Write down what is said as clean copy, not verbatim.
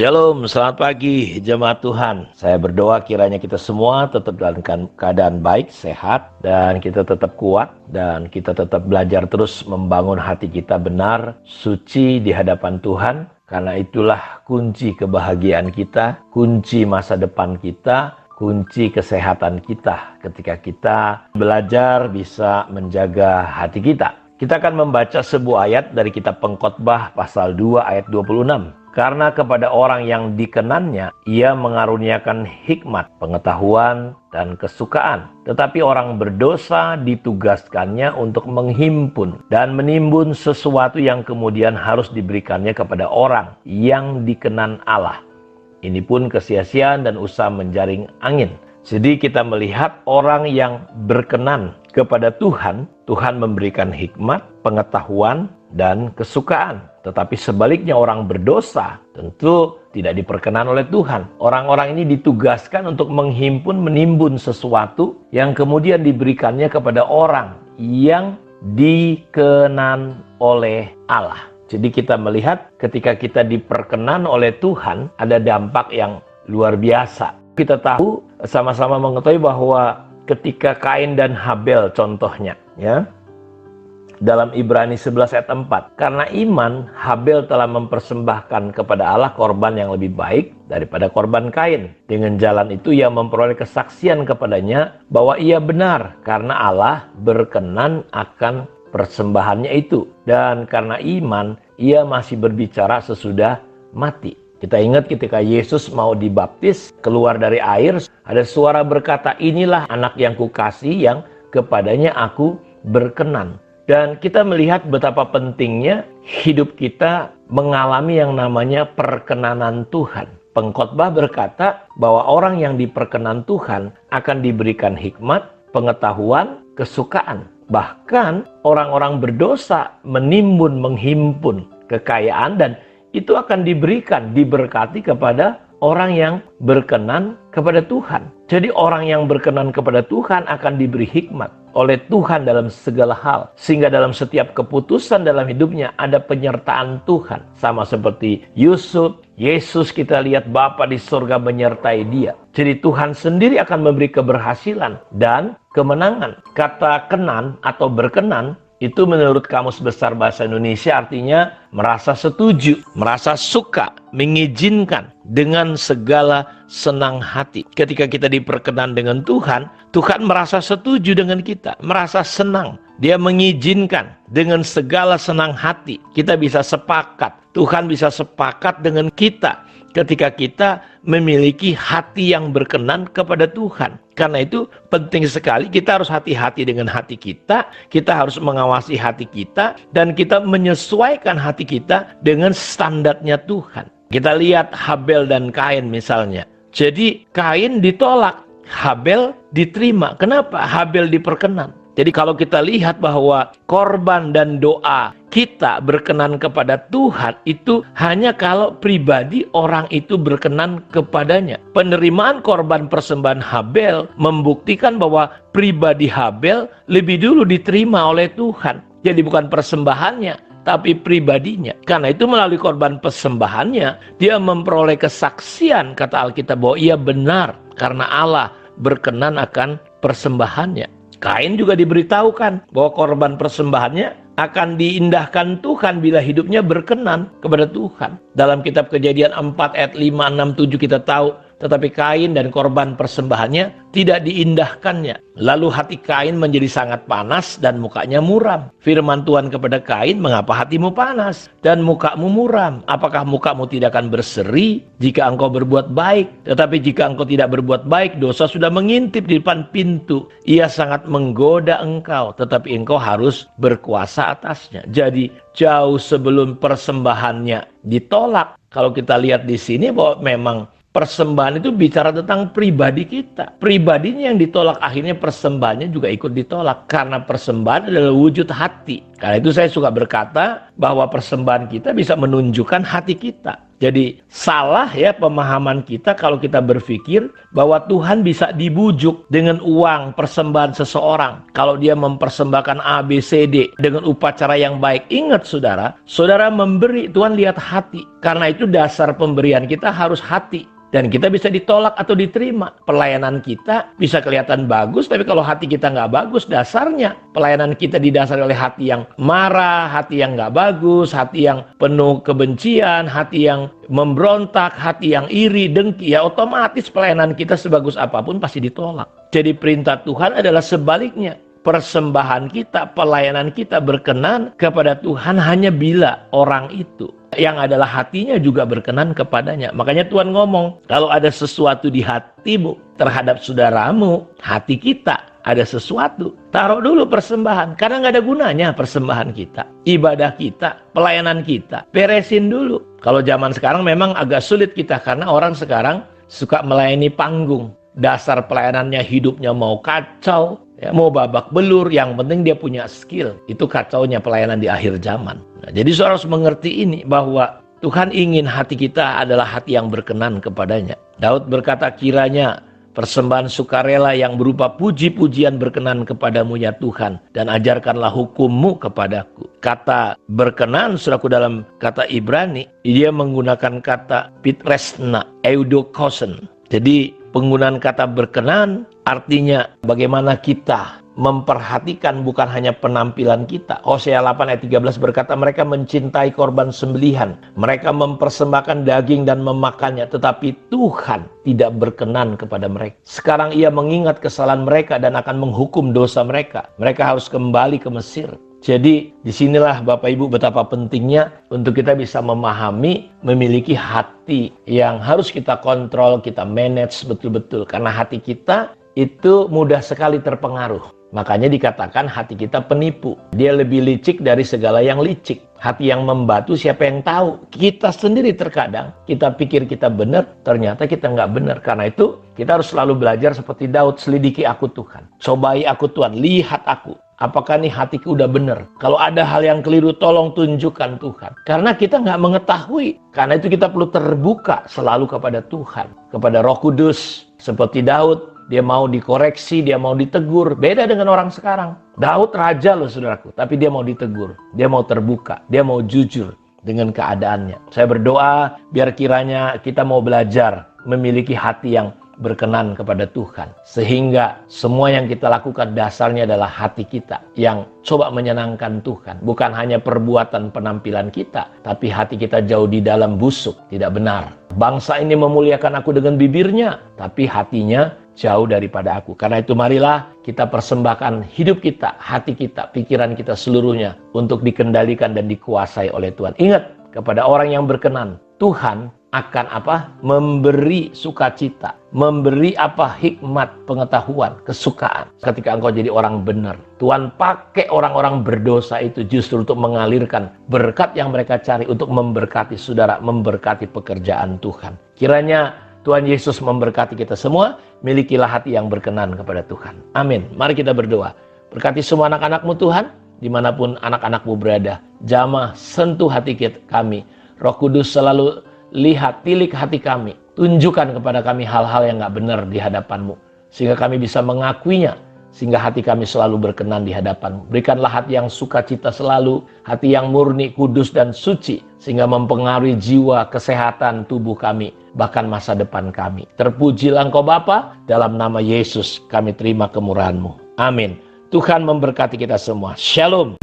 Shalom, selamat pagi jemaat Tuhan. Saya berdoa kiranya kita semua tetap dalam keadaan baik, sehat, dan kita tetap kuat, dan kita tetap belajar terus membangun hati kita benar, suci di hadapan Tuhan. Karena itulah kunci kebahagiaan kita, kunci masa depan kita, kunci kesehatan kita ketika kita belajar bisa menjaga hati kita. Kita akan membaca sebuah ayat dari kitab Pengkhotbah pasal 2 ayat 26. Karena kepada orang yang dikenannya, ia mengaruniakan hikmat, pengetahuan, dan kesukaan. Tetapi orang berdosa ditugaskannya untuk menghimpun dan menimbun sesuatu yang kemudian harus diberikannya kepada orang yang dikenan Allah. Ini pun kesia-siaan dan usaha menjaring angin. Jadi kita melihat orang yang berkenan kepada Tuhan, Tuhan memberikan hikmat, pengetahuan, dan kesukaan. Tetapi sebaliknya orang berdosa tentu tidak diperkenan oleh Tuhan. Orang-orang ini ditugaskan untuk menghimpun, menimbun sesuatu yang kemudian diberikannya kepada orang yang dikenan oleh Allah. Jadi kita melihat ketika kita diperkenan oleh Tuhan, ada dampak yang luar biasa. Kita tahu, sama-sama mengetahui bahwa ketika Kain dan Habel contohnya, ya, dalam Ibrani 11 ayat 4, karena iman Habel telah mempersembahkan kepada Allah korban yang lebih baik daripada korban Kain. Dengan jalan itu ia memperoleh kesaksian kepadanya bahwa ia benar karena Allah berkenan akan persembahannya itu. Dan karena iman ia masih berbicara sesudah mati. Kita ingat ketika Yesus mau dibaptis, keluar dari air, ada suara berkata, inilah anak yang kukasihi yang kepadanya aku berkenan. Dan kita melihat betapa pentingnya hidup kita mengalami yang namanya perkenanan Tuhan. Pengkhotbah berkata bahwa orang yang diperkenan Tuhan akan diberikan hikmat, pengetahuan, kesukaan. Bahkan orang-orang berdosa menimbun, menghimpun kekayaan, dan itu akan diberikan, diberkati kepada orang yang berkenan kepada Tuhan. Jadi orang yang berkenan kepada Tuhan akan diberi hikmat oleh Tuhan dalam segala hal. Sehingga dalam setiap keputusan dalam hidupnya ada penyertaan Tuhan. Sama seperti Yusuf, Yesus kita lihat Bapa di surga menyertai dia. Jadi Tuhan sendiri akan memberi keberhasilan dan kemenangan. Kata kenan atau berkenan itu menurut Kamus Besar Bahasa Indonesia artinya merasa setuju, merasa suka, mengizinkan dengan segala senang hati. Ketika kita diperkenan dengan Tuhan, Tuhan merasa setuju dengan kita, merasa senang. Dia mengizinkan dengan segala senang hati. Kita bisa sepakat, Tuhan bisa sepakat dengan kita ketika kita memiliki hati yang berkenan kepada Tuhan. Karena itu penting sekali kita harus hati-hati dengan hati kita. Kita harus mengawasi hati kita. Dan kita menyesuaikan hati kita dengan standarnya Tuhan. Kita lihat Habel dan Kain misalnya. Jadi Kain ditolak, Habel diterima. Kenapa? Habel diperkenan. Jadi kalau kita lihat bahwa korban dan doa kita berkenan kepada Tuhan itu hanya kalau pribadi orang itu berkenan kepadanya. Penerimaan korban persembahan Habel membuktikan bahwa pribadi Habel lebih dulu diterima oleh Tuhan. Jadi bukan persembahannya, tapi pribadinya. Karena itu melalui korban persembahannya, dia memperoleh kesaksian, kata Alkitab, bahwa ia benar karena Allah berkenan akan persembahannya. Kain juga diberitahukan bahwa korban persembahannya akan diindahkan Tuhan bila hidupnya berkenan kepada Tuhan. Dalam kitab Kejadian 4 ayat 5, 6, 7 kita tahu, tetapi Kain dan korban persembahannya tidak diindahkannya. Lalu hati Kain menjadi sangat panas dan mukanya muram. Firman Tuhan kepada Kain, mengapa hatimu panas dan mukamu muram? Apakah mukamu tidak akan berseri jika engkau berbuat baik? Tetapi jika engkau tidak berbuat baik, dosa sudah mengintip di depan pintu. Ia sangat menggoda engkau, tetapi engkau harus berkuasa atasnya. Jadi jauh sebelum persembahannya ditolak. Kalau kita lihat di sini bahwa memang persembahan itu bicara tentang pribadi kita. Pribadinya yang ditolak, akhirnya persembahannya juga ikut ditolak. Karena persembahan adalah wujud hati. Karena itu saya suka berkata bahwa persembahan kita bisa menunjukkan hati kita. Jadi salah ya pemahaman kita kalau kita berpikir bahwa Tuhan bisa dibujuk dengan uang persembahan seseorang. Kalau dia mempersembahkan A, B, C, D dengan upacara yang baik. Ingat saudara, saudara memberi, Tuhan lihat hati. Karena itu dasar pemberian kita harus hati. Dan kita bisa ditolak atau diterima. Pelayanan kita bisa kelihatan bagus, tapi kalau hati kita nggak bagus, dasarnya pelayanan kita didasari oleh hati yang marah, hati yang nggak bagus, hati yang penuh kebencian, hati yang memberontak, hati yang iri, dengki, ya otomatis pelayanan kita sebagus apapun pasti ditolak. Jadi perintah Tuhan adalah sebaliknya. Persembahan kita, pelayanan kita berkenan kepada Tuhan hanya bila orang itu yang adalah hatinya juga berkenan kepadanya. Makanya Tuhan ngomong, kalau ada sesuatu di hatimu terhadap saudaramu, hati kita ada sesuatu, taruh dulu persembahan. Karena nggak ada gunanya persembahan kita, ibadah kita, pelayanan kita, beresin dulu. Kalau zaman sekarang memang agak sulit kita, karena orang sekarang suka melayani panggung. Dasar pelayanannya, hidupnya mau kacau, ya, mau babak belur, yang penting dia punya skill. Itu kacaunya pelayanan di akhir zaman. Nah, jadi saudara harus mengerti ini, bahwa Tuhan ingin hati kita adalah hati yang berkenan kepadanya. Daud berkata, kiranya persembahan sukarela yang berupa puji-pujian berkenan kepadamu ya Tuhan, dan ajarkanlah hukum-Mu kepadaku. Kata berkenan, saudaraku, dalam kata Ibrani, dia menggunakan kata pitresna, eudokosen. Jadi penggunaan kata berkenan artinya bagaimana kita memperhatikan bukan hanya penampilan kita. Hosea 8 ayat 13 berkata, mereka mencintai korban sembelihan, mereka mempersembahkan daging dan memakannya, tetapi Tuhan tidak berkenan kepada mereka. Sekarang Ia mengingat kesalahan mereka dan akan menghukum dosa mereka. Mereka harus kembali ke Mesir. Jadi disinilah Bapak Ibu betapa pentingnya untuk kita bisa memahami, memiliki hati yang harus kita kontrol, kita manage betul-betul. Karena hati kita itu mudah sekali terpengaruh. Makanya dikatakan hati kita penipu. Dia lebih licik dari segala yang licik. Hati yang membatu siapa yang tahu? Kita sendiri terkadang kita pikir kita benar, ternyata kita nggak benar. Karena itu kita harus selalu belajar seperti Daud, selidiki aku Tuhan. Cobai aku Tuhan, lihat aku. Apakah nih hatiku udah benar? Kalau ada hal yang keliru, tolong tunjukkan Tuhan. Karena kita nggak mengetahui. Karena itu kita perlu terbuka selalu kepada Tuhan. Kepada Roh Kudus. Seperti Daud, dia mau dikoreksi, dia mau ditegur. Beda dengan orang sekarang. Daud raja loh saudaraku, tapi dia mau ditegur. Dia mau terbuka, dia mau jujur dengan keadaannya. Saya berdoa biar kiranya kita mau belajar memiliki hati yang berkenan kepada Tuhan. Sehingga semua yang kita lakukan dasarnya adalah hati kita yang coba menyenangkan Tuhan. Bukan hanya perbuatan penampilan kita, tapi hati kita jauh di dalam busuk, tidak benar. Bangsa ini memuliakan aku dengan bibirnya, tapi hatinya jauh daripada aku. Karena itu marilah kita persembahkan hidup kita, hati kita, pikiran kita seluruhnya untuk dikendalikan dan dikuasai oleh Tuhan. Ingat, kepada orang yang berkenan, Tuhan akan apa? Memberi sukacita, memberi apa? Hikmat, pengetahuan, kesukaan. Ketika engkau jadi orang benar, Tuhan pakai orang-orang berdosa itu justru untuk mengalirkan berkat yang mereka cari, untuk memberkati saudara, memberkati pekerjaan Tuhan. Kiranya Tuhan Yesus memberkati kita semua, milikilah hati yang berkenan kepada Tuhan. Amin. Mari kita berdoa. Berkati semua anak-anak-Mu Tuhan, dimanapun anak-anak-Mu berada. Jamah, sentuh hati kami. Roh Kudus selalu lihat, tilik hati kami. Tunjukkan kepada kami hal-hal yang gak benar di hadapan-Mu. Sehingga kami bisa mengakuinya. Sehingga hati kami selalu berkenan di hadapan-Mu. Berikanlah hati yang sukacita selalu. Hati yang murni, kudus, dan suci. Sehingga mempengaruhi jiwa, kesehatan tubuh kami. Bahkan masa depan kami. Terpujilah Engkau Bapa. Dalam nama Yesus kami terima kemurahan-Mu. Amin. Tuhan memberkati kita semua. Shalom.